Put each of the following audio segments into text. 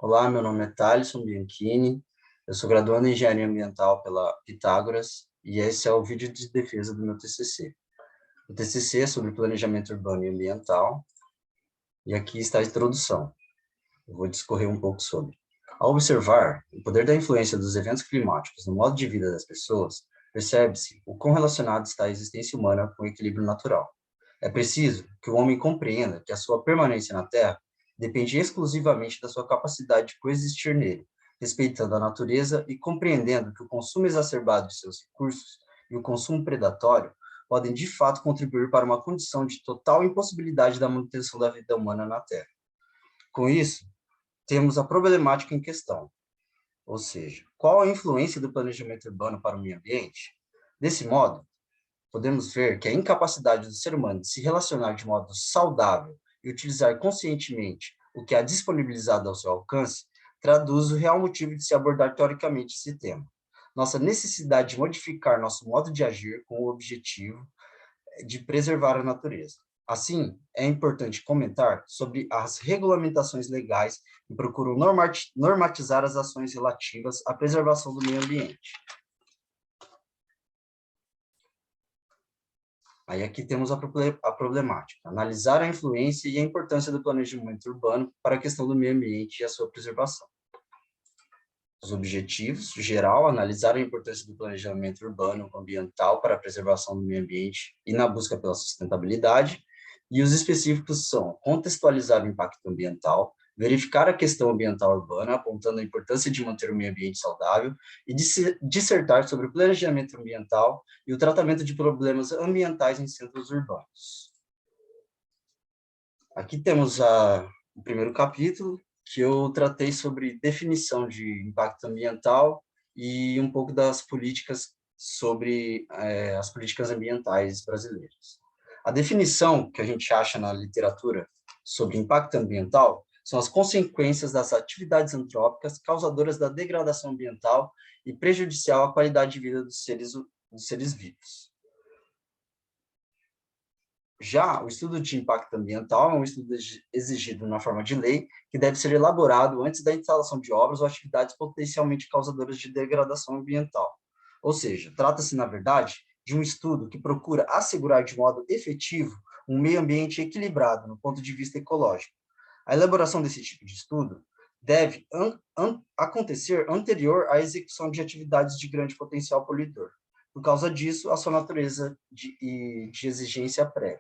Olá, meu nome é Thalisson Bianchini, eu sou graduando em Engenharia Ambiental pela Pitágoras e esse é o vídeo de defesa do meu TCC. O TCC é sobre planejamento urbano e ambiental e aqui está a introdução. Eu vou discorrer um pouco sobre. Ao observar o poder da influência dos eventos climáticos no modo de vida das pessoas, percebe-se o quão relacionado está a existência humana com o equilíbrio natural. É preciso que o homem compreenda que a sua permanência na Terra depende exclusivamente da sua capacidade de coexistir nele, respeitando a natureza e compreendendo que o consumo exacerbado de seus recursos e o consumo predatório podem de fato contribuir para uma condição de total impossibilidade da manutenção da vida humana na Terra. Com isso, temos a problemática em questão, ou seja, qual a influência do planejamento urbano para o meio ambiente? Desse modo, podemos ver que a incapacidade do ser humano de se relacionar de modo saudável e utilizar conscientemente o que é disponibilizado ao seu alcance traduz o real motivo de se abordar teoricamente esse tema. Nossa necessidade de modificar nosso modo de agir com o objetivo de preservar a natureza. Assim, é importante comentar sobre as regulamentações legais que procuram normatizar as ações relativas à preservação do meio ambiente. Aí aqui temos a problemática, analisar a influência e a importância do planejamento urbano para a questão do meio ambiente e a sua preservação. Os objetivos, geral, analisar a importância do planejamento urbano ambiental para a preservação do meio ambiente e na busca pela sustentabilidade, e os específicos são contextualizar o impacto ambiental, verificar a questão ambiental urbana, apontando a importância de manter o meio ambiente saudável, e dissertar sobre o planejamento ambiental e o tratamento de problemas ambientais em centros urbanos. Aqui temos o primeiro capítulo, que eu tratei sobre definição de impacto ambiental e um pouco das políticas sobre as políticas ambientais brasileiras. A definição que a gente acha na literatura sobre impacto ambiental são as consequências das atividades antrópicas causadoras da degradação ambiental e prejudicial à qualidade de vida dos seres vivos. Já o estudo de impacto ambiental é um estudo exigido na forma de lei, que deve ser elaborado antes da instalação de obras ou atividades potencialmente causadoras de degradação ambiental. Ou seja, trata-se, na verdade, de um estudo que procura assegurar de modo efetivo um meio ambiente equilibrado no ponto de vista ecológico. A elaboração desse tipo de estudo deve acontecer anterior à execução de atividades de grande potencial poluidor. Por causa disso, a sua natureza de exigência prévia.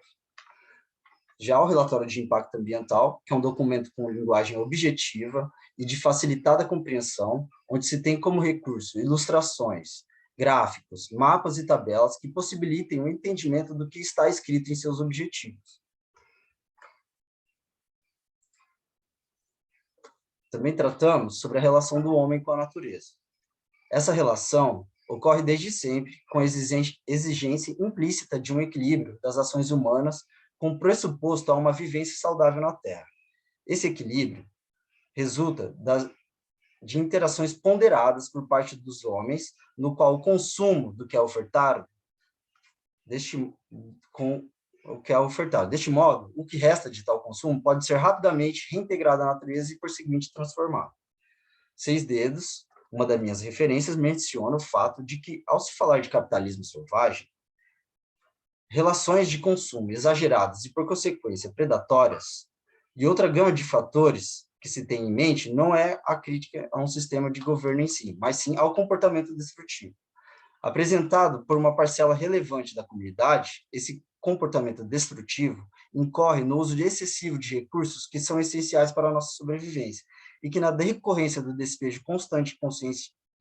Já o relatório de impacto ambiental, que é um documento com linguagem objetiva e de facilitada compreensão, onde se tem como recurso ilustrações, gráficos, mapas e tabelas que possibilitem o entendimento do que está escrito em seus objetivos. Também tratamos sobre a relação do homem com a natureza. Essa relação ocorre desde sempre com a exigência implícita de um equilíbrio das ações humanas com pressuposto a uma vivência saudável na Terra. Esse equilíbrio resulta de interações ponderadas por parte dos homens, no qual o consumo do que é ofertado, deste modo, o que resta de tal consumo pode ser rapidamente reintegrado à natureza e, por seguinte, transformado. 6 Dedos, uma das minhas referências, menciona o fato de que, ao se falar de capitalismo selvagem, relações de consumo exageradas e, por consequência, predatórias, e outra gama de fatores que se tem em mente não é a crítica a um sistema de governo em si, mas sim ao comportamento destrutivo. Apresentado por uma parcela relevante da comunidade, esse comportamento destrutivo incorre no uso excessivo de recursos que são essenciais para a nossa sobrevivência e que, na decorrência do despejo constante e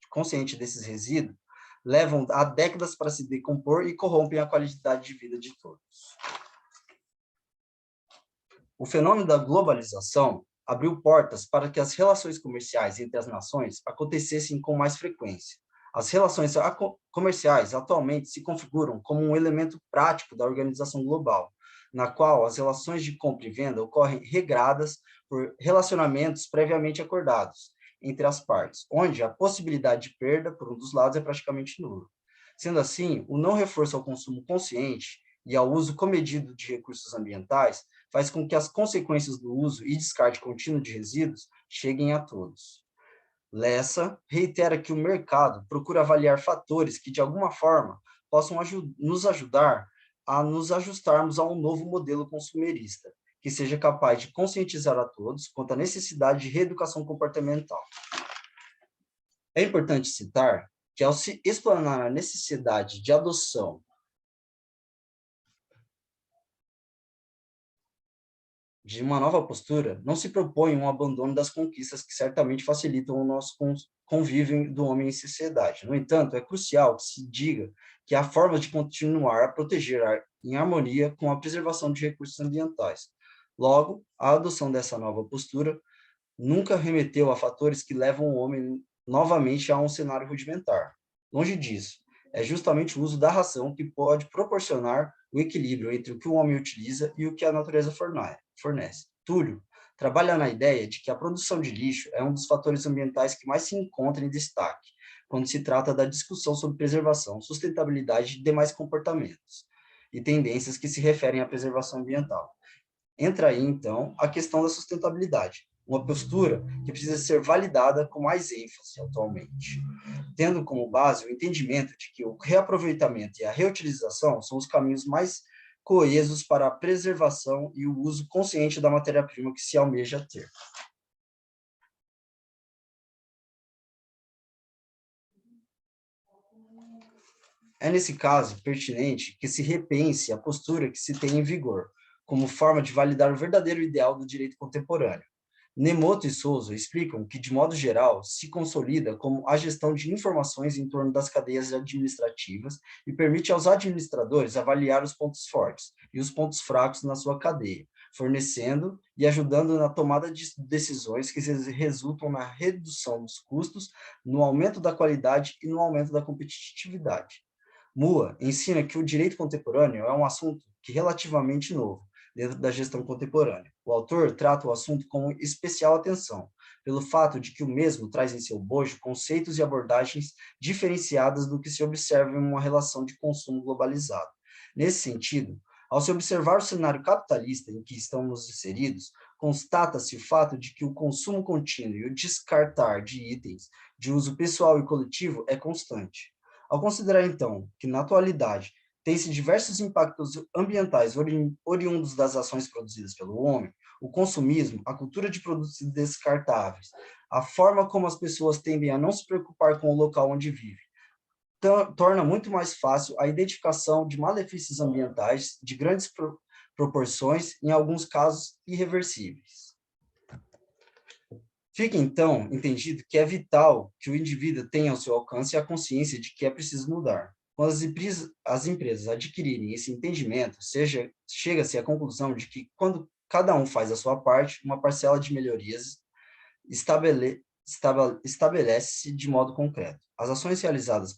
consciente desses resíduos, levam há décadas para se decompor e corrompem a qualidade de vida de todos. O fenômeno da globalização abriu portas para que as relações comerciais entre as nações acontecessem com mais frequência. As relações comerciais atualmente se configuram como um elemento prático da organização global, na qual as relações de compra e venda ocorrem regradas por relacionamentos previamente acordados entre as partes, onde a possibilidade de perda por um dos lados é praticamente nula. Sendo assim, o não reforço ao consumo consciente e ao uso comedido de recursos ambientais faz com que as consequências do uso e descarte contínuo de resíduos cheguem a todos. Lessa reitera que o mercado procura avaliar fatores que, de alguma forma, possam nos ajudar a nos ajustarmos a um novo modelo consumerista, que seja capaz de conscientizar a todos quanto à necessidade de reeducação comportamental. É importante citar que, ao se explanar a necessidade de adoção de uma nova postura, não se propõe um abandono das conquistas que certamente facilitam o nosso convívio do homem em sociedade. No entanto, é crucial que se diga que há formas de continuar a proteger em harmonia com a preservação de recursos ambientais. Logo, a adoção dessa nova postura nunca remeteu a fatores que levam o homem novamente a um cenário rudimentar. Longe disso, é justamente o uso da ração que pode proporcionar o equilíbrio entre o que o homem utiliza e o que a natureza fornece. Túlio trabalha na ideia de que a produção de lixo é um dos fatores ambientais que mais se encontra em destaque quando se trata da discussão sobre preservação, sustentabilidade e demais comportamentos e tendências que se referem à preservação ambiental. Entra aí, então, a questão da sustentabilidade, uma postura que precisa ser validada com mais ênfase atualmente, tendo como base o entendimento de que o reaproveitamento e a reutilização são os caminhos mais coesos para a preservação e o uso consciente da matéria-prima que se almeja ter. É, nesse caso, pertinente que se repense a postura que se tem em vigor, como forma de validar o verdadeiro ideal do direito contemporâneo. Nemoto e Souza explicam que, de modo geral, se consolida como a gestão de informações em torno das cadeias administrativas e permite aos administradores avaliar os pontos fortes e os pontos fracos na sua cadeia, fornecendo e ajudando na tomada de decisões que resultam na redução dos custos, no aumento da qualidade e no aumento da competitividade. Mua ensina que o direito contemporâneo é um assunto que é relativamente novo dentro da gestão contemporânea. O autor trata o assunto com especial atenção, pelo fato de que o mesmo traz em seu bojo conceitos e abordagens diferenciadas do que se observa em uma relação de consumo globalizado. Nesse sentido, ao se observar o cenário capitalista em que estamos inseridos, constata-se o fato de que o consumo contínuo e o descartar de itens de uso pessoal e coletivo é constante. Ao considerar, então, que na atualidade tem-se diversos impactos ambientais oriundos das ações produzidas pelo homem, o consumismo, a cultura de produtos descartáveis, a forma como as pessoas tendem a não se preocupar com o local onde vivem, torna muito mais fácil a identificação de malefícios ambientais de grandes proporções, em alguns casos irreversíveis. Fica, então, entendido que é vital que o indivíduo tenha ao seu alcance a consciência de que é preciso mudar. Quando as empresas adquirirem esse entendimento, chega-se à conclusão de que, quando cada um faz a sua parte, uma parcela de melhorias estabelece-se de modo concreto. As ações realizadas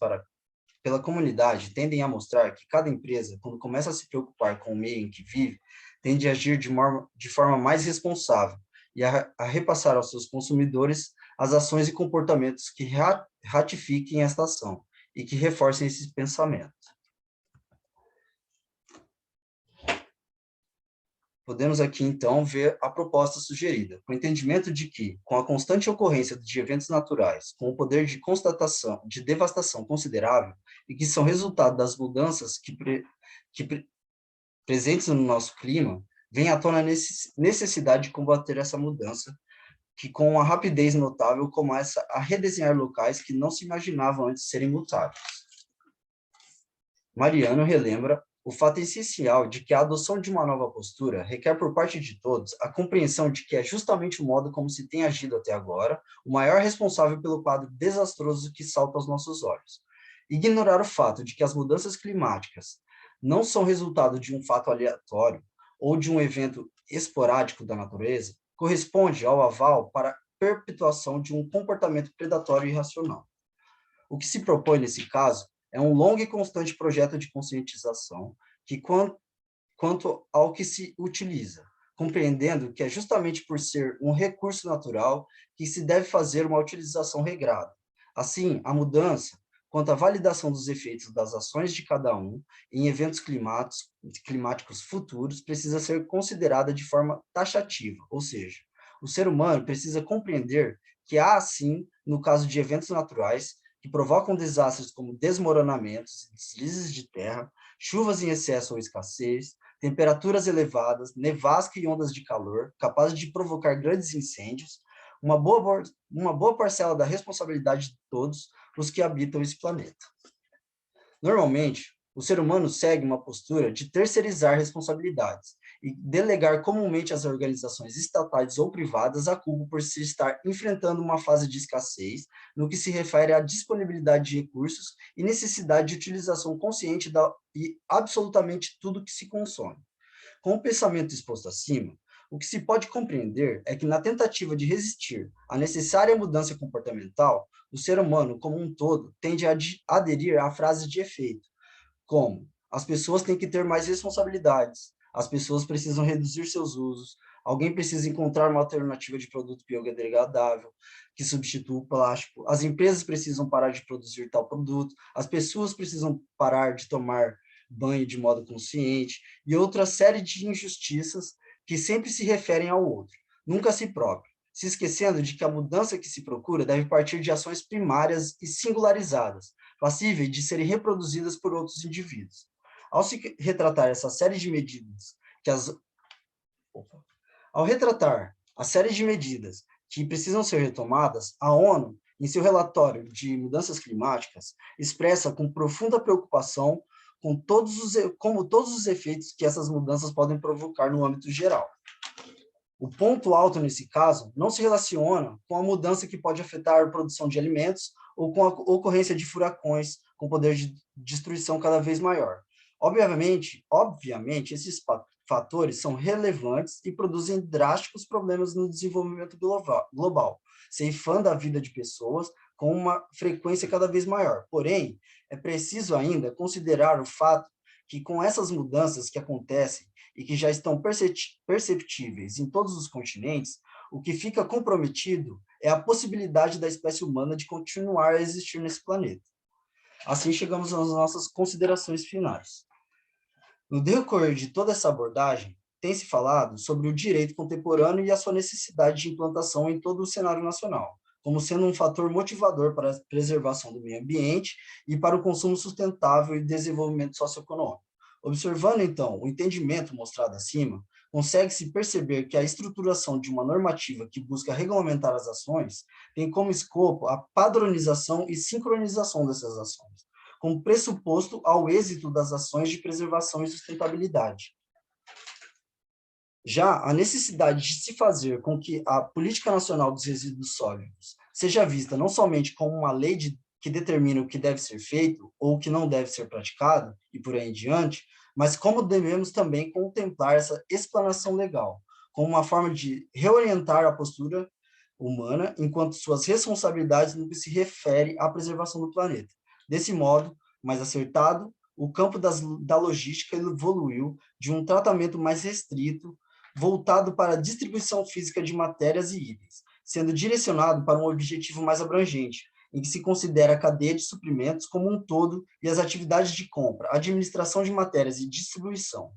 pela comunidade tendem a mostrar que cada empresa, quando começa a se preocupar com o meio em que vive, tende a agir de forma mais responsável e a repassar aos seus consumidores as ações e comportamentos que ratifiquem esta ação e que reforcem esse pensamento. Podemos aqui, então, ver a proposta sugerida, com o entendimento de que, com a constante ocorrência de eventos naturais, com o poder de constatação de devastação considerável, e que são resultado das mudanças presentes no nosso clima, vem à tona a necessidade de combater essa mudança, que com uma rapidez notável começa a redesenhar locais que não se imaginavam antes serem mutáveis. Mariano relembra o fato essencial de que a adoção de uma nova postura requer por parte de todos a compreensão de que é justamente o modo como se tem agido até agora o maior responsável pelo quadro desastroso que salta aos nossos olhos. Ignorar o fato de que as mudanças climáticas não são resultado de um fato aleatório ou de um evento esporádico da natureza, corresponde ao aval para a perpetuação de um comportamento predatório e irracional. O que se propõe nesse caso é um longo e constante projeto de conscientização que, quanto ao que se utiliza, compreendendo que é justamente por ser um recurso natural que se deve fazer uma utilização regrada. Assim, a mudança quanto à validação dos efeitos das ações de cada um em eventos climáticos futuros precisa ser considerada de forma taxativa, ou seja, o ser humano precisa compreender que há, sim, no caso de eventos naturais, que provocam desastres como desmoronamentos, deslizes de terra, chuvas em excesso ou escassez, temperaturas elevadas, nevasca e ondas de calor, capazes de provocar grandes incêndios, uma boa parcela da responsabilidade de todos os que habitam esse planeta. Normalmente, o ser humano segue uma postura de terceirizar responsabilidades e delegar comumente às organizações estatais ou privadas a culpa por se estar enfrentando uma fase de escassez no que se refere à disponibilidade de recursos e necessidade de utilização consciente de absolutamente tudo que se consome. Com o pensamento exposto acima, o que se pode compreender é que, na tentativa de resistir à necessária mudança comportamental, o ser humano, como um todo, tende a aderir a frases de efeito, como: as pessoas têm que ter mais responsabilidades, as pessoas precisam reduzir seus usos, alguém precisa encontrar uma alternativa de produto biodegradável que substitua o plástico, as empresas precisam parar de produzir tal produto, as pessoas precisam parar de tomar banho de modo consciente, e outra série de injustiças que sempre se referem ao outro, nunca a si próprio, se esquecendo de que a mudança que se procura deve partir de ações primárias e singularizadas, passíveis de serem reproduzidas por outros indivíduos. Ao se retratar essa série de medidas Ao retratar a série de medidas que precisam ser retomadas, a ONU, em seu relatório de mudanças climáticas, expressa com profunda preocupação como todos os efeitos que essas mudanças podem provocar no âmbito geral. O ponto alto, nesse caso, não se relaciona com a mudança que pode afetar a produção de alimentos ou com a ocorrência de furacões com poder de destruição cada vez maior. Obviamente, esses fatores são relevantes e produzem drásticos problemas no desenvolvimento global, ceifando a vida de pessoas com uma frequência cada vez maior. Porém, é preciso ainda considerar o fato que, com essas mudanças que acontecem e que já estão perceptíveis em todos os continentes, o que fica comprometido é a possibilidade da espécie humana de continuar a existir nesse planeta. Assim, chegamos às nossas considerações finais. No decorrer de toda essa abordagem, tem-se falado sobre o direito contemporâneo e a sua necessidade de implantação em todo o cenário nacional, como sendo um fator motivador para a preservação do meio ambiente e para o consumo sustentável e desenvolvimento socioeconômico. Observando, então, o entendimento mostrado acima, consegue-se perceber que a estruturação de uma normativa que busca regulamentar as ações tem como escopo a padronização e sincronização dessas ações, como pressuposto ao êxito das ações de preservação e sustentabilidade. Já a necessidade de se fazer com que a Política Nacional dos Resíduos Sólidos seja vista não somente como uma lei que determina o que deve ser feito ou o que não deve ser praticado, e por aí em diante, mas como devemos também contemplar essa explanação legal, como uma forma de reorientar a postura humana enquanto suas responsabilidades no que se refere à preservação do planeta. Desse modo, mais acertado, o campo da logística evoluiu de um tratamento mais restrito, voltado para a distribuição física de matérias e itens, sendo direcionado para um objetivo mais abrangente, em que se considera a cadeia de suprimentos como um todo e as atividades de compra, administração de matérias e distribuição.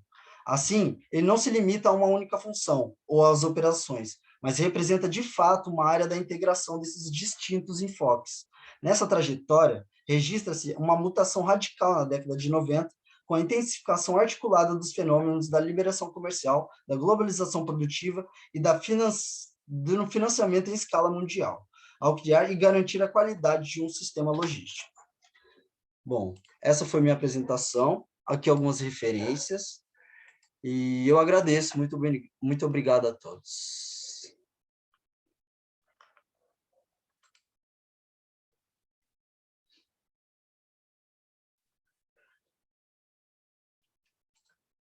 Assim, ele não se limita a uma única função ou às operações, mas representa de fato uma área da integração desses distintos enfoques. Nessa trajetória, registra-se uma mutação radical na década de 90, com a intensificação articulada dos fenômenos da liberação comercial, da globalização produtiva e do financiamento em escala mundial, ao criar e garantir a qualidade de um sistema logístico. Bom, essa foi minha apresentação, aqui algumas referências, e eu agradeço, muito obrigado a todos.